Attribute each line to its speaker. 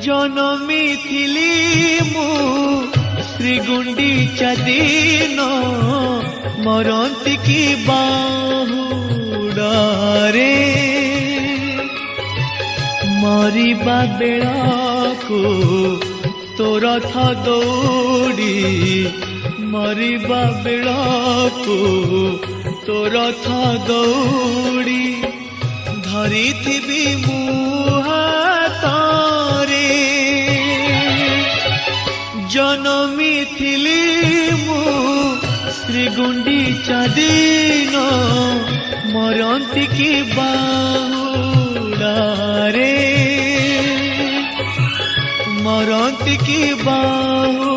Speaker 1: जनमी थिली मु श्रीगुंडीचा दिन मरंती की बाहुडारे मरिबा बेळाको तो रथ दौड़ी मरिबा बेळाको तो रथ दौड़ी धरी थिबी मु हातरे जनमी थिली मु श्रीगुंडीचा दिन मरंती की बाहुडारे मरंती की बाहु